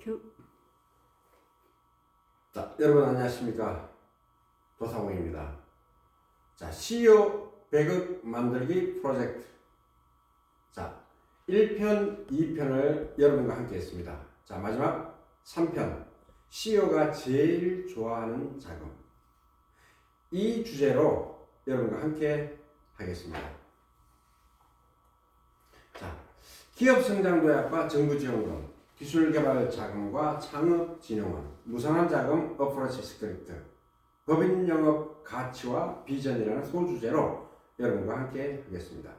큐. 자, 여러분 안녕하십니까? 도사공입니다. 자, CEO 100억 만들기 프로젝트. 자, 1편, 2편을 여러분과 함께 했습니다. 자, 마지막 3편. CEO가 제일 좋아하는 자금. 이 주제로 여러분과 함께 하겠습니다. 자, 기업성장도약과 정부지원금, 기술개발자금과 창업진흥원, 무상한자금 어프로치 스크립트, 법인영업 가치와 비전이라는 소주제로 여러분과 함께 하겠습니다.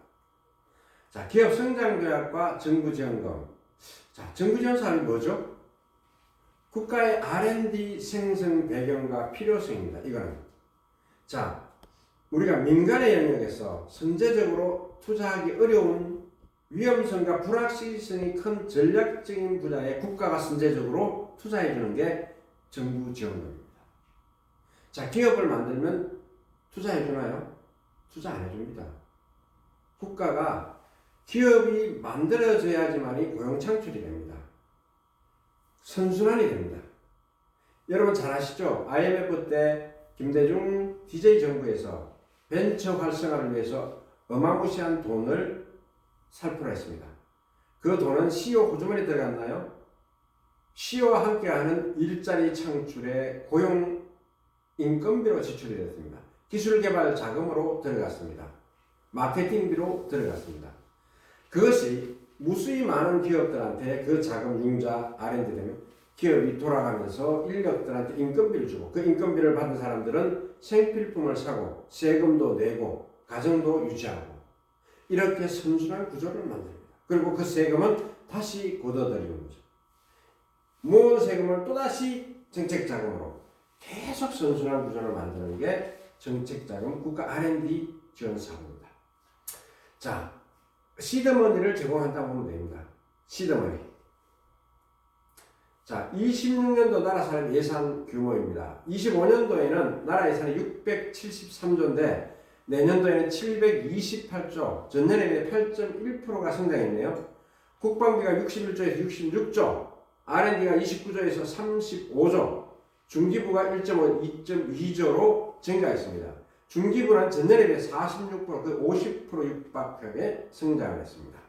자, 기업성장도약과 정부지원금. 자, 정부지원 사업이 뭐죠? 국가의 R&D 생성 배경과 필요성입니다. 이거는. 자, 우리가 민간의 영역에서 선제적으로 투자하기 어려운 위험성과 불확실성이 큰 전략적인 분야에 국가가 선제적으로 투자해주는 게 정부 지원금입니다. 자, 기업을 만들면 투자해주나요? 투자 안 해줍니다. 국가가 기업이 만들어져야지만이 고용 창출이 됩니다. 선순환이 됩니다. 여러분 잘 아시죠? IMF 때 김대중 DJ 정부에서 벤처 활성화를 위해서 어마무시한 돈을 살포를 했습니다. 그 돈은 CEO 호주머니에 들어갔나요? CEO와 함께하는 일자리 창출에 고용 인건비로 지출이 됐습니다. 기술개발 자금으로 들어갔습니다. 마케팅비로 들어갔습니다. 그것이 무수히 많은 기업들한테 그 자금 융자 R&D 되면 기업이 돌아가면서 인력들한테 인건비를 주고 그 인건비를 받은 사람들은 생필품을 사고 세금도 내고 가정도 유지하고 이렇게 선순환 구조를 만듭니다. 그리고 그 세금은 다시 걷어들이는 거죠. 모은 세금을 또다시 정책자금으로 계속 선순환 구조를 만드는 게 정책자금 국가 R&D 지원 사업입니다. 자, 시드머니를 제공한다고 보면 됩니다. 시드머니. 자, 26년도 나라 사람 예산 규모입니다. 25년도에는 나라 예산이 673조인데 내년도에는 728조, 전년에 비해 8.1%가 성장했네요. 국방비가 61조에서 66조, R&D가 29조에서 35조, 중기부가 1.5, 2.2조로 증가했습니다. 중기부는 전년에 비해 46%, 그 50% 육박하게 성장을 했습니다.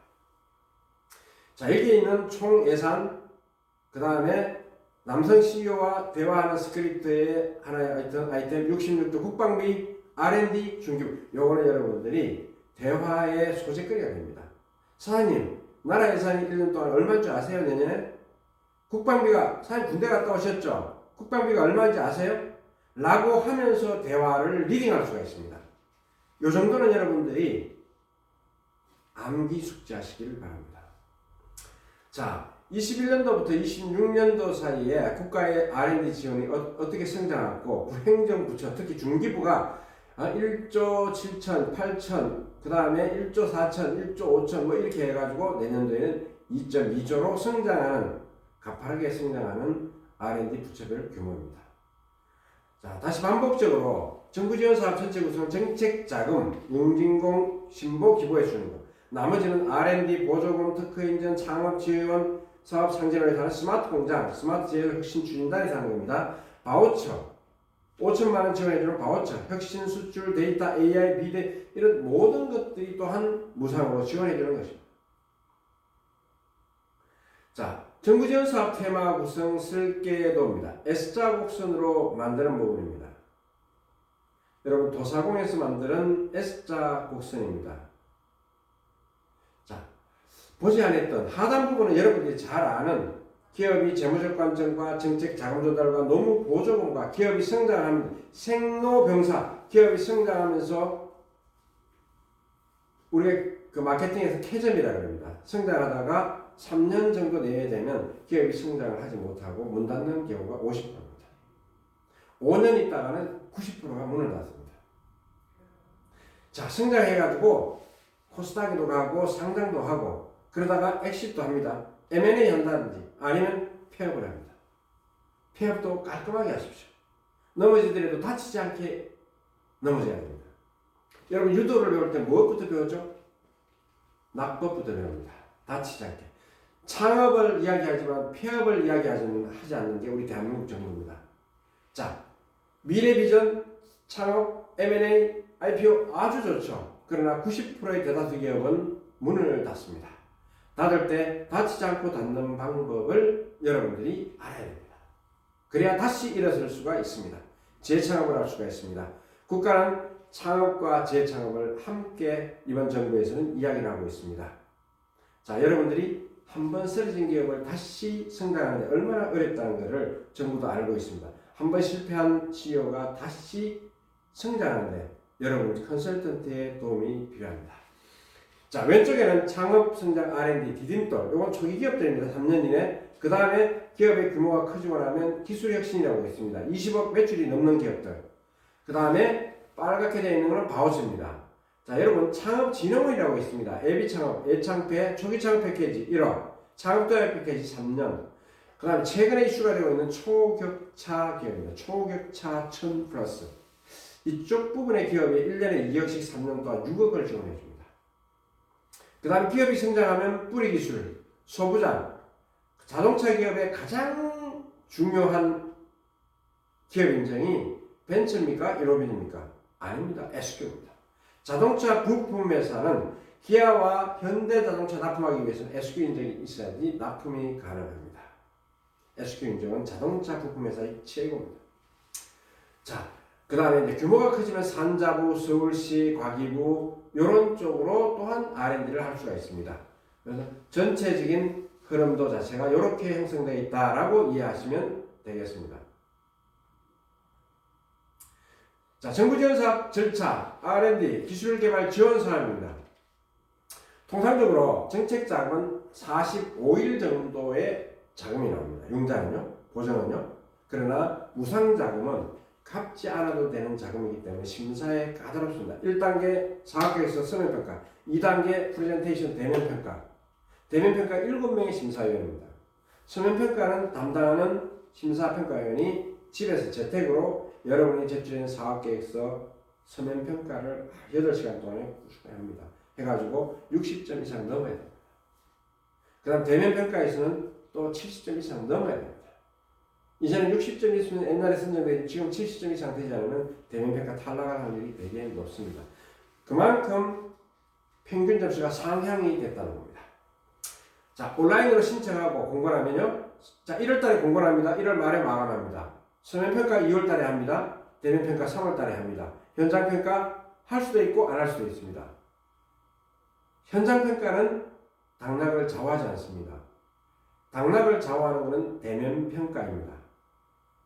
자, 여기에 있는 총 예산, 그 다음에 남성 CEO와 대화하는 스크립트의 하나의 아이템 66조 국방비, R&D, 중기부. 요거는 여러분들이 대화의 소재거리가 됩니다. 사장님, 나라 예산이 1년 동안 얼마인 줄 아세요? 내년에? 국방비가, 사장님 군대 갔다 오셨죠? 국방비가 얼마인지 아세요? 라고 하면서 대화를 리딩할 수가 있습니다. 요 정도는 여러분들이 암기 숙지하시기를 바랍니다. 자, 21년도부터 26년도 사이에 국가의 R&D 지원이 어떻게 성장했고 행정부처, 특히 중기부가 1조 7천, 8천, 그 다음에 1조 4천, 1조 5천 뭐 이렇게 해가지고 내년도에는 2.2조로 성장하는, 가파르게 성장하는 R&D 부처별 규모입니다. 자, 다시 반복적으로 정부지원사업 전체 구성은 정책자금, 용진공, 신보 기부해 주는 것. 나머지는 R&D, 보조금, 특허인전, 창업지원, 사업 상진을 위해서 스마트 공장, 스마트 제휴 혁신 추진단에서 하는 겁니다. 바우처, 5천만 원 지원해주는 바우처, 혁신 수출, 데이터, AI, 비대 이런 모든 것들이 또한 무상으로 지원해주는 것입니다. 자, 정부지원 사업 테마 구성 설계도입니다. S자 곡선으로 만드는 부분입니다. 여러분 도사공에서 만드는 S자 곡선입니다. 자, 보지 않았던 하단 부분은 여러분들이 잘 아는 기업이 재무적 관점과 정책 자금 조달과 노무 보조금과 기업이 성장하면 생로병사, 기업이 성장하면서 우리가 그 마케팅에서 캐점이라고 합니다. 성장하다가 3년 정도 내에 되면 기업이 성장을 하지 못하고 문 닫는 경우가 50%입니다. 5년 있다가는 90%가 문을 닫습니다. 자, 성장해가지고 코스닥에도 가고 상장도 하고 그러다가 엑시트도 합니다. M&A 한다든지 아니면 폐업을 합니다. 폐업도 깔끔하게 하십시오. 넘어지더라도 다치지 않게 넘어져야 됩니다. 여러분 유도를 배울 때 무엇부터 배우죠? 낙법부터 배웁니다. 다치지 않게. 창업을 이야기하지만 폐업을 하지 않는 게 우리 대한민국 정부입니다. 자, 미래 비전, 창업, M&A, IPO 아주 좋죠. 그러나 90%의 대다수 기업은 문을 닫습니다. 닫을 때 닫히지 않고 닫는 방법을 여러분들이 알아야 됩니다. 그래야 다시 일어설 수가 있습니다. 재창업을 할 수가 있습니다. 국가는 창업과 재창업을 함께 이번 정부에서는 이야기를 하고 있습니다. 자, 여러분들이 한번 쓰러진 기업을 다시 성장하는 데 얼마나 어렵다는 것을 정부도 알고 있습니다. 한번 실패한 CEO가 다시 성장하는 데 여러분 컨설턴트의 도움이 필요합니다. 자, 왼쪽에는 창업, 성장, R&D, 디딤돌. 이건 초기 기업들입니다. 3년 이내. 그 다음에 기업의 규모가 커지고 나면 기술 혁신이라고 있습니다. 20억 매출이 넘는 기업들. 그 다음에 빨갛게 되어 있는 것은 바우처입니다. 자, 여러분 창업진흥원이라고 있습니다. 예비창업, 예창패, 초기창업 패키지 1억, 창업도약 패키지 3년. 그 다음에 최근에 이슈가 되고 있는 초격차 기업입니다. 초격차 1000 플러스. 이쪽 부분의 기업이 1년에 2억씩 3년 동안 6억을 지원해 줍니다. 그 다음에 기업이 성장하면 뿌리기술, 소부장, 자동차 기업의 가장 중요한 기업 인정이 벤처입니까? 이노벤입니까? 아닙니다. SQ입니다. 자동차 부품 회사는 기아와 현대자동차 납품하기 위해서는 SQ 인정이 있어야지 납품이 가능합니다. SQ 인정은 자동차 부품 회사의 최고입니다. 자, 그 다음에 이제 규모가 커지면 산자부, 서울시, 과기부 이런 쪽으로 또한 R&D를 할 수가 있습니다. 그래서 전체적인 흐름도 자체가 이렇게 형성되어 있다라고 이해하시면 되겠습니다. 자, 정부 지원 사업 절차, R&D, 기술 개발 지원 사업입니다. 통상적으로 정책 자금은 45일 정도의 자금이 나옵니다. 융자는요, 보전은요. 그러나 무상 자금은 갚지 않아도 되는 자금이기 때문에 심사에 까다롭습니다. 1단계 사학교에서 서면평가, 2단계 프레젠테이션 대면평가, 대면평가 7명의 심사위원입니다. 서면평가는 담당하는 심사평가위원이 집에서 재택으로 여러분이 제출한 사업계획서 서면평가를 8시간 동안에 꾸준히 합니다. 해가지고 60점 이상 넘어야 됩니다. 그 다음 대면평가에서는 또 70점 이상 넘어야 됩니다. 이제는 60점 있으면 옛날에 선정된 지금 70점 이상 되지 않으면 대면평가 탈락할 확률이 되게 높습니다. 그만큼 평균 점수가 상향이 됐다는 겁니다. 자, 온라인으로 신청하고 공고하면요. 자, 1월달에 공고합니다. 1월 말에 마감합니다. 서면평가 2월달에 합니다. 대면평가 3월달에 합니다. 현장평가 할 수도 있고 안 할 수도 있습니다. 현장평가는 당락을 좌우하지 않습니다. 당락을 좌우하는 것은 대면평가입니다.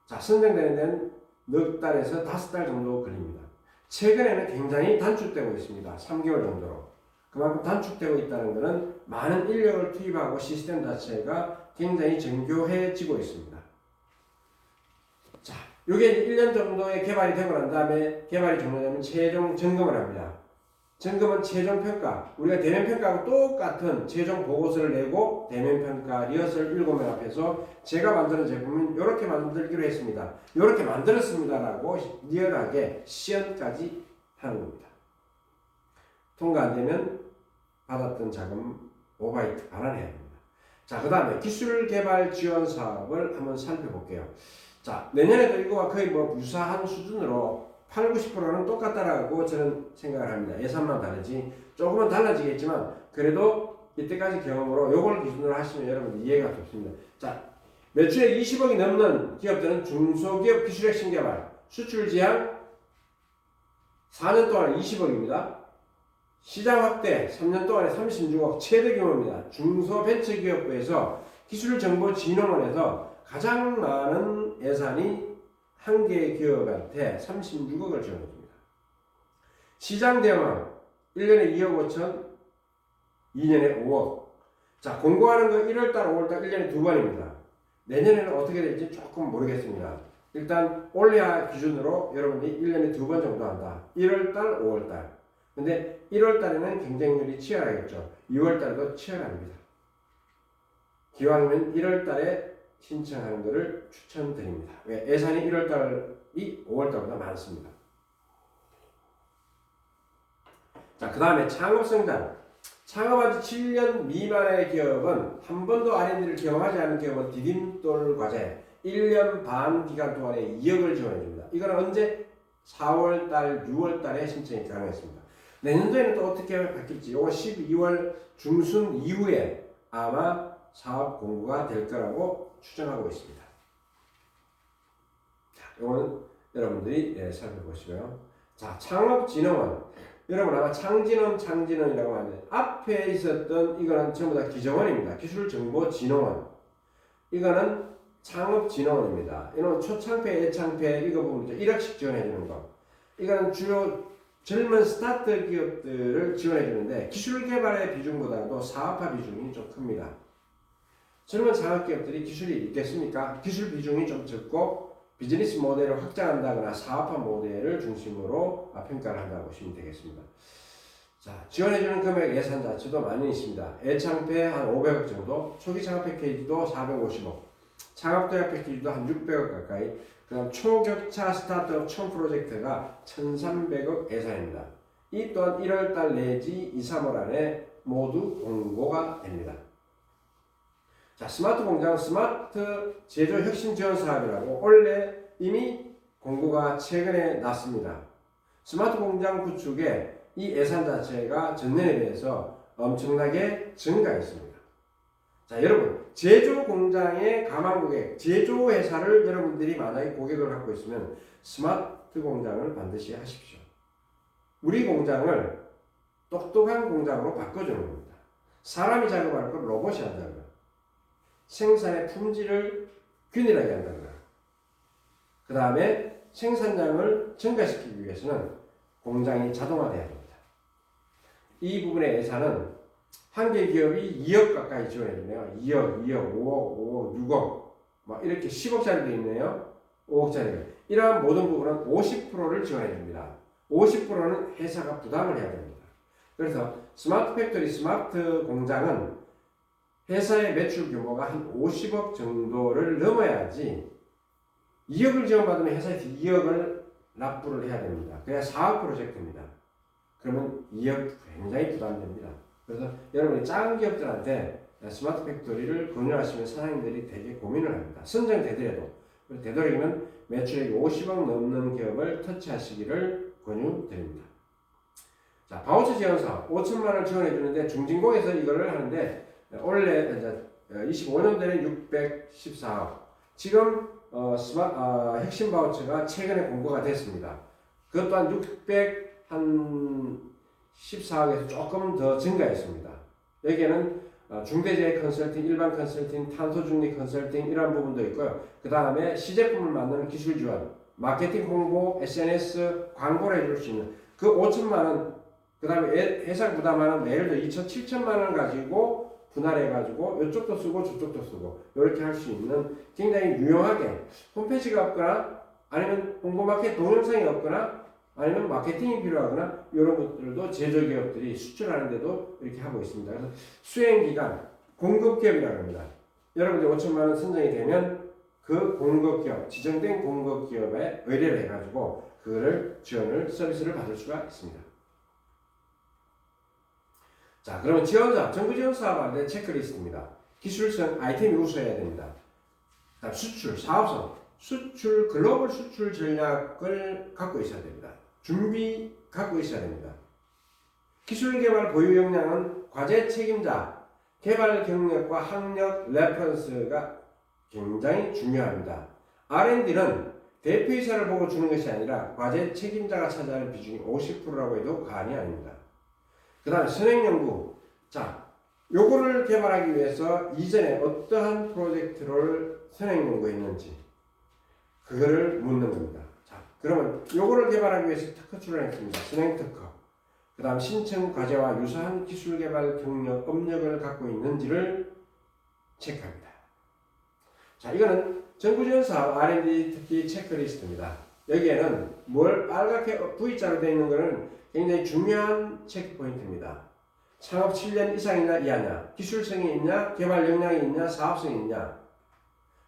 자, 선정되는 데는 넉 달에서 5달 정도 걸립니다. 최근에는 굉장히 단축되고 있습니다. 3개월 정도로. 그만큼 단축되고 있다는 것은 많은 인력을 투입하고 시스템 자체가 굉장히 정교해지고 있습니다. 자, 이게 1년 정도의 개발이 되고 난 다음에 개발이 종료되면 최종 점검을 합니다. 점검은 최종 평가, 우리가 대면 평가하고 똑같은 최종 보고서를 내고 대면 평가 리허설 7명 앞에서 제가 만드는 제품은 이렇게 만들기로 했습니다. 이렇게 만들었습니다라고 리얼하게 시연까지 하는 겁니다. 통과 안 되면 받았던 자금 오바이트 반환해야 됩니다. 자, 그 다음에 기술 개발 지원 사업을 한번 살펴볼게요. 자, 내년에도 이거와 거의 뭐 유사한 수준으로 80~90%는 똑같다라고 저는 생각을 합니다. 예산만 다르지 조금은 달라지겠지만 그래도 이때까지 경험으로 요걸 기준으로 하시면 여러분들 이해가 좋습니다. 자, 매출액 20억이 넘는 기업들은 중소기업 기술혁신 개발 수출 지향 4년 동안 20억입니다. 시장 확대 3년 동안에 36억 최대 규모입니다. 중소벤처기업부에서 기술정보진흥원에서 가장 많은 예산이 한 개의 기업한테 36억을 지원해줍니다. 시장 대응은 1년에 2억 5천, 2년에 5억. 자, 공고하는 거 1월달, 5월달 1년에 2번입니다. 내년에는 어떻게 될지 조금 모르겠습니다. 일단 올해 기준으로 여러분이 1년에 2번 정도 한다. 1월달, 5월달. 근데 1월달에는 경쟁률이 치열하겠죠. 2월달도 치열합니다. 기왕이면 1월달에 신청하는 것을 추천드립니다. 왜? 예산이 1월달이 5월달보다 많습니다. 자, 그 다음에 창업성장. 창업한 지 7년 미만의 기업은 한 번도 R&D를 경험하지 않은 기업은 디딤돌 과제 1년 반 기간 동안에 2억을 지원해줍니다. 이거는 언제? 4월달, 6월달에 신청이 가능했습니다. 내년도에는 또 어떻게 바뀔지 이거 12월 중순 이후에 아마 사업 공고가 될 거라고 추정하고 있습니다. 자, 이거는 여러분들이 살펴보시고요. 자, 창업진흥원. 여러분 아마 창진원이라고 하는데 앞에 있었던 이거는 전부 다 기정원입니다. 기술정보진흥원. 이거는 창업진흥원입니다. 이건 초창폐, 애창폐 이거 보면 1억씩 지원해주는 거. 이거는 주로 젊은 스타트 기업들을 지원해주는데 기술 개발의 비중보다도 사업화 비중이 좀 큽니다. 젊은 창업기업들이 기술이 있겠습니까? 기술 비중이 좀 적고 비즈니스 모델을 확장한다거나 사업화 모델을 중심으로 평가를 한다고 보시면 되겠습니다. 자, 지원해주는 금액 예산 자체도 많이 있습니다. 애창폐 한 500억 정도, 초기 창업 패키지도 450억, 창업도약 패키지도 한 600억 가까이, 그 다음 초격차 스타트업 총 프로젝트가 1300억 예산입니다. 이 또한 1월달 내지 2, 3월 안에 모두 공고가 됩니다. 자, 스마트 공장 스마트 제조 혁신 지원 사업이라고 원래 이미 공고가 최근에 났습니다. 스마트 공장 구축에 이 예산 자체가 전년에 비해서 엄청나게 증가했습니다. 자, 여러분 제조 공장의 가망 고객, 제조 회사를 여러분들이 만약에 고객을 갖고 있으면 스마트 공장을 반드시 하십시오. 우리 공장을 똑똑한 공장으로 바꿔주는 겁니다. 사람이 작업할 걸 로봇이 한다고요. 생산의 품질을 균일하게 한다거나 그 다음에 생산량을 증가시키기 위해서는 공장이 자동화돼야 됩니다. 이 부분의 예산은 한 개 기업이 2억 가까이 지원해주네요. 2억, 5억, 6억 막 이렇게 10억짜리도 있네요. 5억짜리. 이러한 모든 부분은 50%를 지원해줍니다. 50%는 회사가 부담을 해야 됩니다. 그래서 스마트 팩토리, 스마트 공장은 회사의 매출 규모가 한 50억 정도를 넘어야지 2억을 지원받으면 회사에서 2억을 납부를 해야 됩니다. 그래야 사업 프로젝트입니다. 그러면 2억 굉장히 부담됩니다. 그래서 여러분이 작은 기업들한테 스마트 팩토리를 권유하시면 사장님들이 되게 고민을 합니다. 선정되더라도 되도록이면 매출액이 50억 넘는 기업을 터치하시기를 권유드립니다. 자, 바우처 지원 사업 5천만 원을 지원해 주는데 중진공에서 이거를 하는데 원래 25년도에는 614억, 지금 핵심 바우처가 최근에 공고가 됐습니다. 그것 또한 614억에서 조금 더 증가했습니다. 여기에는 중대재해 컨설팅, 일반 컨설팅, 탄소중립 컨설팅 이런 부분도 있고요. 그 다음에 시제품을 만드는 기술 지원, 마케팅 홍보, SNS 광고를 해줄 수 있는 그 5천만 원, 그 다음에 회사가 부담하는 예를 들어 7천만 원 가지고 분할해가지고 이쪽도 쓰고 저쪽도 쓰고 이렇게 할 수 있는 굉장히 유용하게 홈페이지가 없거나 아니면 홍보 마케팅 동영상이 없거나 아니면 마케팅이 필요하거나 이런 것들도 제조기업들이 수출하는데도 이렇게 하고 있습니다. 그래서 수행기간 공급기업이라고 합니다. 여러분들 5천만 원 선정이 되면 그 공급기업, 지정된 공급기업에 의뢰를 해가지고 그거를 지원을 서비스를 받을 수가 있습니다. 자, 그러면 지원사업, 정부 지원 사업하는데 체크리스트입니다. 기술성 아이템이 우수해야 됩니다. 다음 수출, 사업성, 수출, 글로벌 수출 전략을 갖고 있어야 됩니다. 준비 갖고 있어야 됩니다. 기술 개발 보유 역량은 과제 책임자, 개발 경력과 학력, 레퍼런스가 굉장히 중요합니다. R&D는 대표이사를 보고 주는 것이 아니라 과제 책임자가 차지하는 비중이 50%라고 해도 과언이 아닙니다. 그 다음에 선행연구. 자, 요거를 개발하기 위해서 이전에 어떠한 프로젝트를 선행연구했는지 그거를 묻는 겁니다. 자, 그러면 요거를 개발하기 위해서 특허 출원했습니다. 선행특허. 그 다음 신청 과제와 유사한 기술 개발 경력, 업력을 갖고 있는지를 체크합니다. 자, 이거는 정부 지원 사업 R&D 특히 체크리스트입니다. 여기에는 뭘 빨갛게 V자로 되어 있는 것은 굉장히 중요한 체크 포인트입니다. 창업 7년 이상이나 이하냐, 기술성이 있냐, 개발 역량이 있냐, 사업성이 있냐,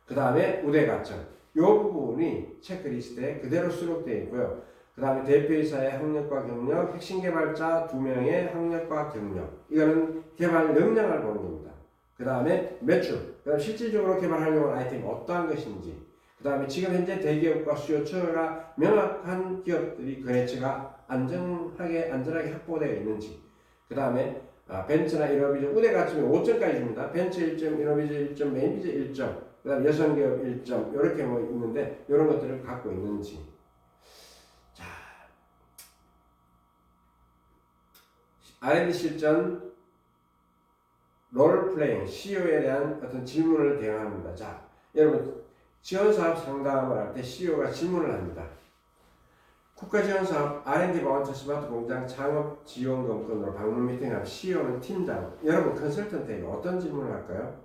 그 다음에 우대 과정. 이 부분이 체크리스트에 그대로 수록되어 있고요. 그 다음에 대표이사의 학력과 경력, 핵심 개발자 2명의 학력과 경력. 이거는 개발 역량을 보는 겁니다. 그 다음에 매출, 그 다음에 실질적으로 개발하려고 하는 아이템이 어떠한 것인지, 그 다음에 지금 현재 대기업과 수요처가 명확한 기업들이 거래처가 안전하게 확보되어 있는지, 그 다음에 벤처나 이노비즈 우대가 지금 5점까지 줍니다. 벤처 1점, 이노비즈 1점, 메인비즈 1점, 그 다음에 여성기업 1점 이렇게 뭐 있는데 이런 것들을 갖고 있는지. 자, R&D 실전 롤플레잉, CEO에 대한 어떤 질문을 대응합니다. 자, 여러분 지원사업 상담을 할 때 CEO가 질문을 합니다. 국가지원사업 R&D 바운처 스마트 공장 창업 지원 건건으로 방문 미팅한 CEO는 팀장. 여러분 컨설턴트에게 어떤 질문을 할까요?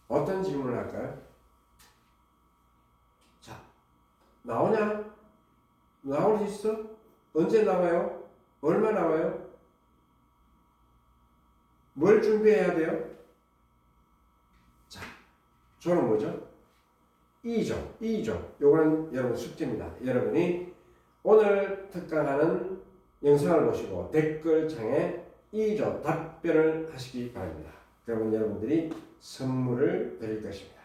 어떤 질문을 할까요? 자, 나오냐? 나올 수 있어? 언제 나와요? 얼마 나와요? 뭘 준비해야 돼요? 자, 저는 뭐죠? 2조. 요거는 여러분 숙제입니다. 여러분이 오늘 특강하는 영상을 보시고 댓글창에 2조 답변을 하시기 바랍니다. 그러면 여러분들이 선물을 드릴 것입니다.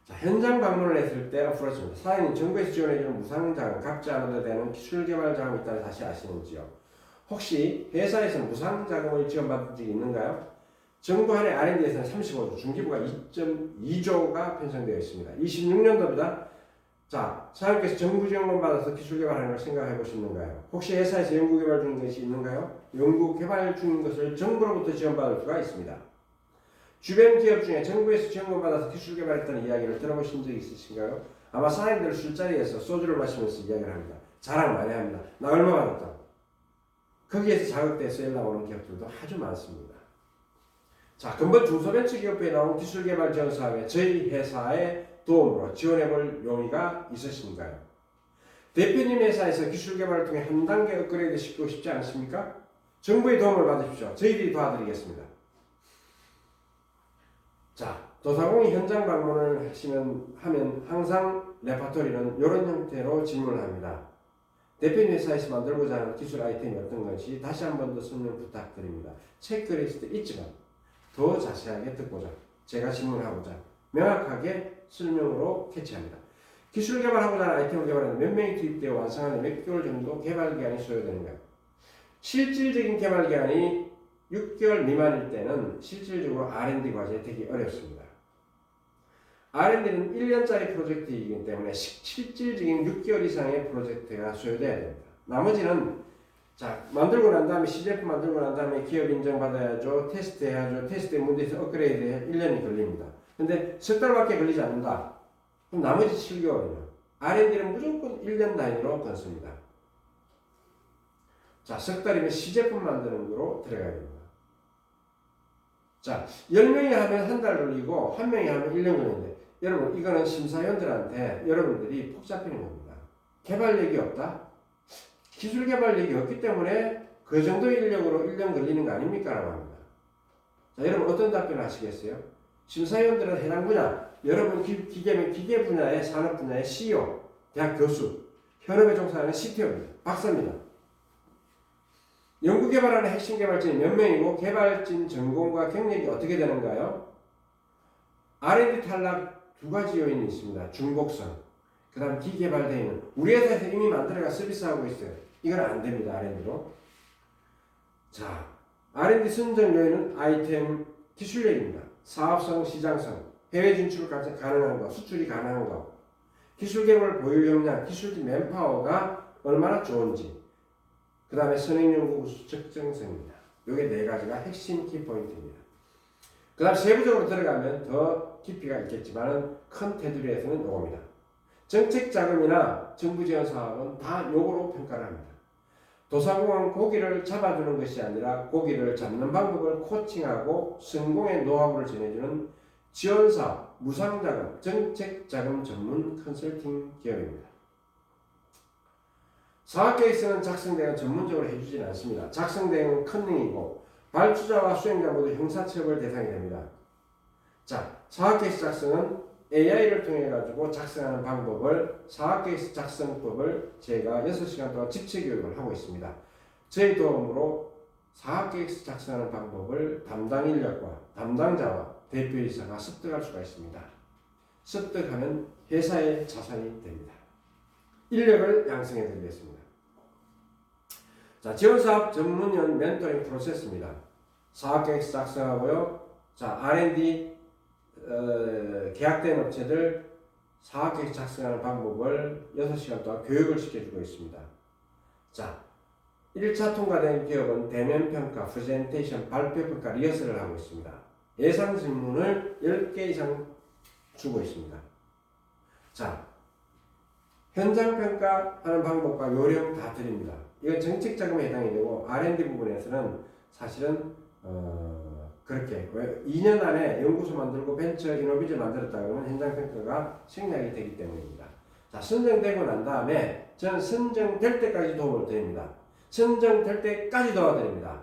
자, 현장 방문을 했을 때 풀었습니다. 사장님, 정부에서 지원해주는 무상자금, 각자 얻어야 되는 기술개발 자금이 있다는 사실 아시는지요? 혹시 회사에서 무상자금을 지원받은 적이 있는가요? 정부 한해 R&D에서는 35조, 중기부가 2.2조가 편성되어 있습니다. 26년도입니다. 자, 사장님께서 정부 지원금 받아서 기술개발하는 걸 생각해 보셨는가요? 혹시 회사에서 연구개발 중인 것이 있는가요? 연구개발 중인 것을 정부로부터 지원받을 수가 있습니다. 주변 기업 중에 정부에서 지원금 받아서 기술개발했다는 이야기를 들어보신 적이 있으신가요? 아마 사장님들 술자리에서 소주를 마시면서 이야기를 합니다. 자랑 많이 합니다. 나 얼마 받았다. 거기에서 자극돼서 연락 오는 기업들도 아주 많습니다. 자, 근본 중소벤처기업부에 나온 기술개발 지원 사업에 저희 회사의 도움으로 지원해볼 용의가 있으신가요? 대표님 회사에서 기술개발을 통해 한 단계 업그레이드 시키고 싶지 않습니까? 정부의 도움을 받으십시오. 저희들이 도와드리겠습니다. 자, 도사공이 현장 방문을 하면 항상 레파토리는 이런 형태로 질문을 합니다. 대표님 회사에서 만들고자 하는 기술 아이템이 어떤 것이 다시 한 번 더 설명 부탁드립니다. 체크리스트 있지만 더 자세하게 듣고자 제가 질문하고자 명확하게 설명으로 캐치합니다. 기술 개발하고자 하는 아이템을 개발하는데 몇 명이 투입되어 완성하는 몇 개월 정도 개발 기간이 소요되는가요? 실질적인 개발 기간이 6개월 미만일 때는 실질적으로 R&D 과제에 되기 어렵습니다. R&D는 1년짜리 프로젝트이기 때문에 실질적인 6개월 이상의 프로젝트가 소요돼야 됩니다. 나머지는 자, 만들고 난 다음에 시제품 만들고 난 다음에 기업 인정받아야죠. 테스트해야죠. 테스트에 문제에서 업그레이드에 1년이 걸립니다. 근데 석 달밖에 걸리지 않는다. 그럼 나머지 7개월이요. R&D는 무조건 1년 단위로 건습니다. 자, 석 달이면 시제품 만드는 거로 들어가야 됩니다. 자, 10명이 하면 한 달 걸리고 1명이 하면 1년 걸리는데 여러분 이거는 심사위원들한테 여러분들이 폭잡히는 겁니다. 개발력이 없다? 기술 개발력이 없기 때문에 그 정도 인력으로 1년 걸리는 거 아닙니까? 라고 합니다. 자, 여러분 어떤 답변을 하시겠어요? 심사위원들은 해당 분야, 여러분 기계면 기계 분야의 산업 분야의 CEO, 대학 교수, 현업에 종사하는 CTO입니다. 박사입니다. 연구개발하는 핵심 개발진이 몇 명이고 개발진 전공과 경력이 어떻게 되는가요? R&D 탈락 두 가지 요인이 있습니다. 중복성, 그 다음 기개발되어 있는 우리 회사에서 이미 만들어가 서비스하고 있어요. 이건 안 됩니다. R&D로. 자, R&D 선정 요인은 아이템 기술력입니다. 사업성, 시장성, 해외 진출 가능한 거, 수출이 가능한 거, 기술 개발 보유 역량, 기술진 맨파워가 얼마나 좋은지, 그 다음에 선행연구 적정성입니다. 이게 네 가지가 핵심 키포인트입니다. 그 다음 세부적으로 들어가면 더 깊이가 있겠지만 큰 테두리에서는 요겁니다. 정책 자금이나 정부 지원 사업은 다 요거로 평가를 합니다. 도산공은 고기를 잡아주는 것이 아니라 고기를 잡는 방법을 코칭하고 성공의 노하우를 전해주는 지원사업, 무상자금, 정책자금 전문 컨설팅 기업입니다. 사업계획서는 작성대행은 전문적으로 해주지는 않습니다. 작성대행은 컨닝이고 발주자와 수행자 모두 형사처벌 대상이 됩니다. 자, 사업계획서 작성은 AI를 통해 가지고 작성하는 방법을 사학계획서 작성법을 제가 6시간 동안 집체 교육을 하고 있습니다. 저희 도움으로 사학계획서 작성하는 방법을 담당 인력과 담당자와 대표이사가 습득할 수가 있습니다. 습득하면 회사의 자산이 됩니다. 인력을 양성해 드리겠습니다. 자, 지원사업 전문연 멘토링 프로세스입니다. 사업계획서 작성하고요. 자, R&D 계약된 업체들 사업계획서 작성하는 방법을 6시간 동안 교육을 시켜주고 있습니다. 자, 1차 통과된 기업은 대면평가, 프레젠테이션, 발표평가, 리허설을 하고 있습니다. 예상 질문을 10개 이상 주고 있습니다. 자, 현장 평가하는 방법과 요령 다 드립니다. 이건 정책 자금에 해당이 되고 R&D 부분에서는 사실은 그렇게 2년 안에 연구소 만들고 벤처 이노비즈 만들었다 그러면 현장 평가가 생략이 되기 때문입니다. 자, 선정되고 난 다음에 저는 선정될 때까지 도움을 드립니다. 선정될 때까지 도와드립니다.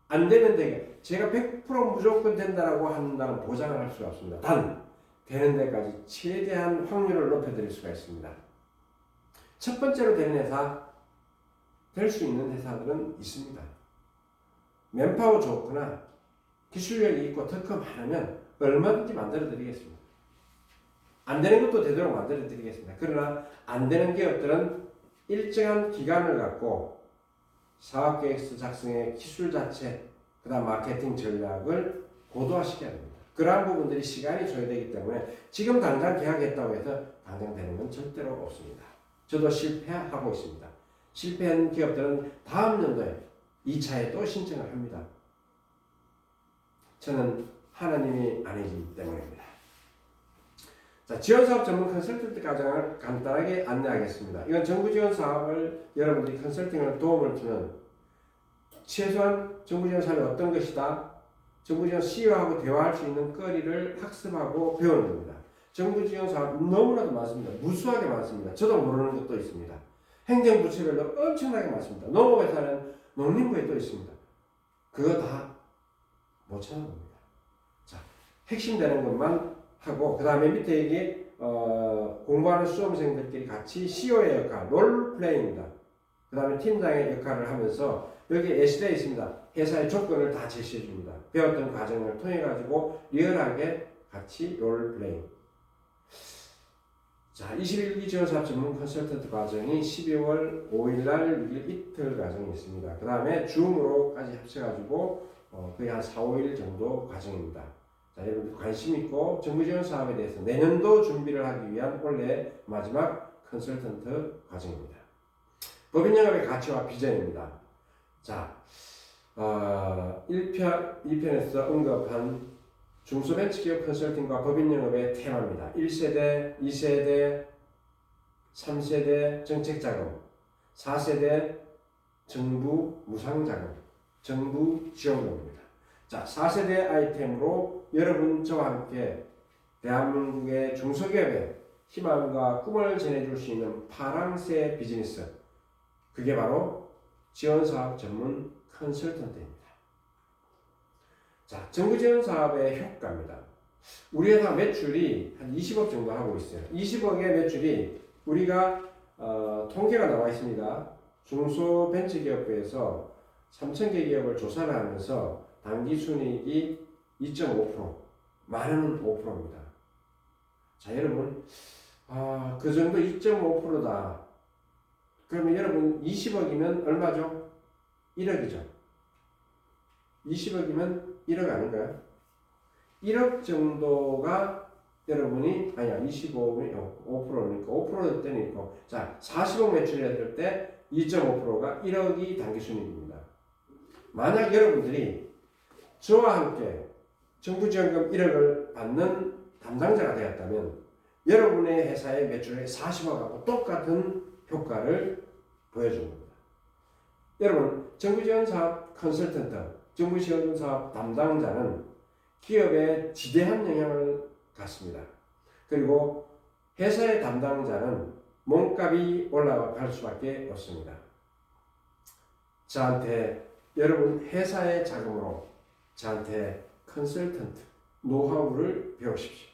안 되면 되게 제가 100% 무조건 된다라고 한다는 보장을 할 수가 없습니다. 단 되는 데까지 최대한 확률을 높여드릴 수가 있습니다. 첫 번째로 되는 회사, 될 수 있는 회사들은 있습니다. 맨파워 좋거나 기술력이 있고 특허 많으면 얼마든지 만들어 드리겠습니다. 안 되는 것도 되도록 만들어 드리겠습니다. 그러나 안 되는 기업들은 일정한 기간을 갖고 사업계획서 작성의 기술 자체, 그 다음 마케팅 전략을 고도화시켜야 됩니다. 그러한 부분들이 시간이 소요되기 때문에 지금 당장 계약했다고 해서 당장 되는 건 절대로 없습니다. 저도 실패하고 있습니다. 실패한 기업들은 다음 연도에 2차에 또 신청을 합니다. 저는 하나님이 아니기 때문입니다. 자, 지원사업 전문 컨설턴트 과정을 간단하게 안내하겠습니다. 이건 정부 지원 사업을 여러분들이 컨설팅을 도움을 주는 최소한 정부 지원 사업이 어떤 것이다. 정부 지원 CEO하고 대화할 수 있는 거리를 학습하고 배우는 겁니다. 정부 지원 사업 너무나도 많습니다. 무수하게 많습니다. 저도 모르는 것도 있습니다. 행정부처별로 엄청나게 많습니다. 농업회사는 농림부에 또 있습니다. 그거 다 못 찾는 겁니다. 자, 핵심 되는 것만 하고 그 다음에 밑에 이게 공부하는 수험생들끼리 같이 CEO의 역할, 롤플레이입니다. 그 다음에 팀장의 역할을 하면서 여기 예시되어 있습니다. 회사의 조건을 다 제시해 줍니다. 배웠던 과정을 통해 가지고 리얼하게 같이 롤플레이. 자, 21기 지원사업 전문 컨설턴트 과정이 12월 5일날 6일 이틀 과정이 있습니다. 그 다음에 줌으로까지 합쳐가지고 거의 한 4, 5일 정도 과정입니다. 자, 여러분들 관심 있고 정부 지원 사업에 대해서 내년도 준비를 하기 위한 올해 마지막 컨설턴트 과정입니다. 법인영업의 가치와 비전입니다. 자, 1편에서 언급한 중소벤처기업 컨설팅과 법인영업의 테마입니다. 1세대, 2세대, 3세대 정책자금, 4세대 정부 무상자금, 정부 지원금입니다. 자, 4세대 아이템으로 여러분 저와 함께 대한민국의 중소기업에 희망과 꿈을 전해줄 수 있는 파랑새 비즈니스, 그게 바로 지원사업 전문 컨설턴트입니다. 자, 정부 지원 사업의 효과입니다. 우리 회사 매출이 한 20억 정도 하고 있어요. 20억의 매출이 우리가 통계가 나와 있습니다. 중소벤처기업부에서 3,000개 기업을 조사를 하면서 당기순이익이 2.5%, 많으면 5%입니다. 자, 여러분, 그 정도 2.5%다. 그러면 여러분 20억이면 얼마죠? 1억이죠. 20억이면 1억 아닌가요? 1억 정도가 여러분이, 아니야, 25면 5%니까 5% 때니까, 자, 40억 매출했을 때 2.5%가 1억이 당기순이익입니다. 만약 여러분들이 저와 함께 정부지원금 1억을 받는 담당자가 되었다면 여러분의 회사의 매출의 40억하고 똑같은 효과를 보여준 겁니다. 여러분, 정부지원사업 컨설턴트, 정부지원사업 담당자는 기업에 지대한 영향을 갖습니다. 그리고 회사의 담당자는 몸값이 올라갈 수밖에 없습니다. 저한테 여러분 회사의 자금으로 저한테 컨설턴트 노하우를 배우십시오.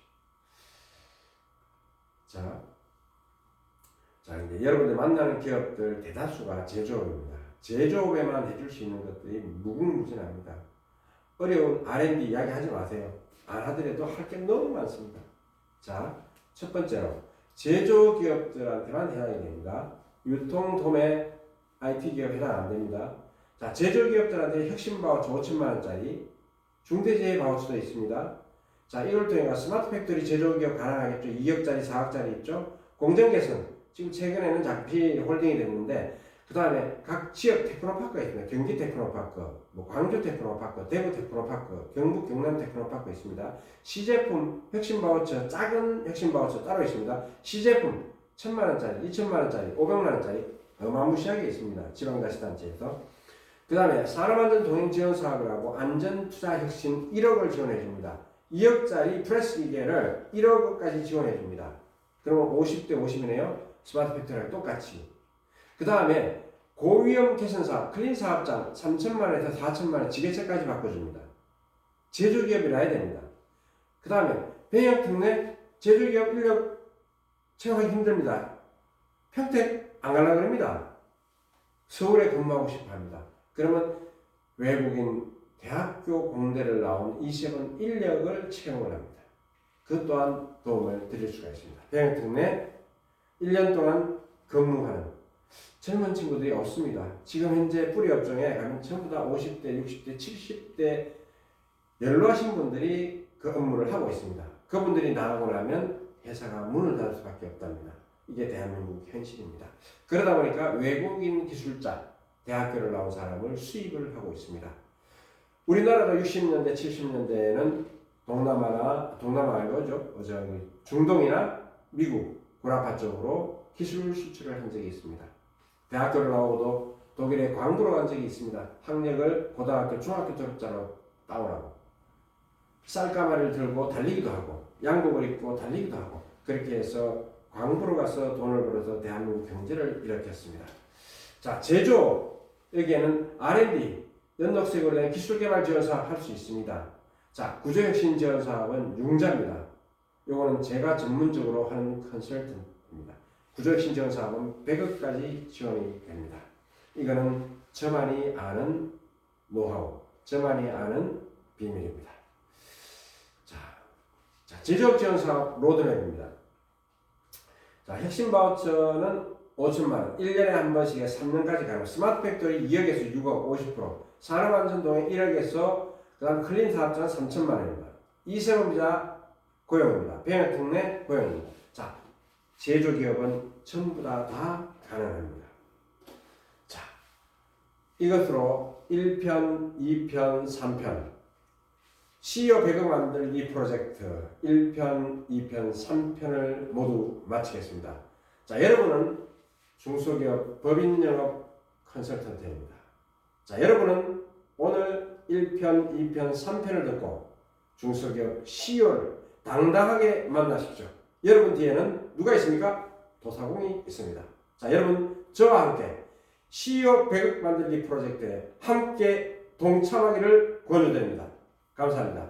자, 이제 여러분들 만나는 기업들 대다수가 제조업입니다. 제조업에만 해줄 수 있는 것들이 무궁무진합니다. 어려운 R&D 이야기 하지 마세요. 안 하더라도 할 게 너무 많습니다. 자, 첫 번째로 제조기업들한테만 해당이 됩니다. 유통, 도매, IT 기업 해당 안 됩니다. 자, 제조기업들한테 혁신 바우처 5천만 원짜리, 중대재해 바우처도 있습니다. 자, 이걸 통해 스마트 팩토리 제조기업 가능하겠죠. 2억짜리, 4억짜리 있죠. 공정 개선, 지금 최근에는 작피 홀딩이 됐는데, 그 다음에 각 지역 테크노파크가 있습니다. 경기 테크노파크, 뭐 광주 테크노파크, 대구 테크노파크, 경북 경남 테크노파크 있습니다. 시제품 혁신 바우처, 작은 혁신 바우처 따로 있습니다. 시제품 1,000만 원짜리, 2,000만 원짜리, 500만 원짜리 어마무시하게 있습니다. 지방자치단체에서. 그 다음에 산업안전 동행 지원 사업을 하고 안전투자혁신 1억을 지원해 줍니다. 2억짜리 프레스 기계를 1억까지 지원해 줍니다. 그러면 50대 50이네요. 스마트 팩토리랑 똑같이. 그 다음에 고위험 개선 사업, 클린 사업장 3천만 원에서 4천만 원 지게차까지 바꿔줍니다. 제조기업이라 해야 됩니다. 그 다음에 병역 특례, 제조기업 인력 채용하기 힘듭니다. 평택 안 가려고 합니다. 서울에 근무하고 싶어 합니다. 그러면 외국인 대학교 공대를 나온 20원 인력을 채용을 합니다. 그 또한 도움을 드릴 수가 있습니다. 병역 특례 1년 동안 근무하는 젊은 친구들이 없습니다. 지금 현재 뿌리 업종에 가면 전부 다 50대, 60대, 70대 연로하신 분들이 그 업무를 하고 있습니다. 그분들이 나가고 나면 회사가 문을 닫을 수밖에 없답니다. 이게 대한민국 현실입니다. 그러다 보니까 외국인 기술자, 대학교를 나온 사람을 수입을 하고 있습니다. 우리나라도 60년대, 70년대에는 동남아 말고죠. 중동이나 미국, 구라파 쪽으로 기술 수출을 한 적이 있습니다. 대학교를 나오고도 독일에 광부로 간 적이 있습니다. 학력을 고등학교, 중학교 졸업자로 따오라고. 쌀가마를 들고 달리기도 하고 양복을 입고 달리기도 하고 그렇게 해서 광부로 가서 돈을 벌어서 대한민국 경제를 일으켰습니다. 자, 제조 여기에는 R&D 연독색으로 된 기술개발 지원 사업 할 수 있습니다. 자, 구조혁신 지원 사업은 융자입니다. 요거는 제가 전문적으로 하는 컨설턴트입니다. 구조혁신 지원 사업은 100억까지 지원이 됩니다. 이거는 저만이 아는 노하우, 저만이 아는 비밀입니다. 자, 제조업 지원 사업 로드맵입니다. 자, 혁신 바우처는 5천만 원, 1년에 한 번씩 3년까지 가는 스마트 팩토리 2억에서 6억 50%, 산업안전동행 1억에서 그 다음 클린 사업자는 3천만 원입니다. 이세범자 고용입니다. 병역 특례 고용입니다. 자, 제조기업은 전부 다 가능합니다. 자, 이것으로 1편, 2편, 3편 CEO 100억 만들기 프로젝트 1편, 2편, 3편을 모두 마치겠습니다. 자, 여러분은 중소기업 법인영업 컨설턴트입니다. 자, 여러분은 오늘 1편, 2편, 3편을 듣고 중소기업 CEO를 당당하게 만나십시오. 여러분 뒤에는 누가 있습니까? 도사공이 있습니다. 자, 여러분 저와 함께 CEO 100억 만들기 프로젝트에 함께 동참하기를 권유드립니다. 감사합니다.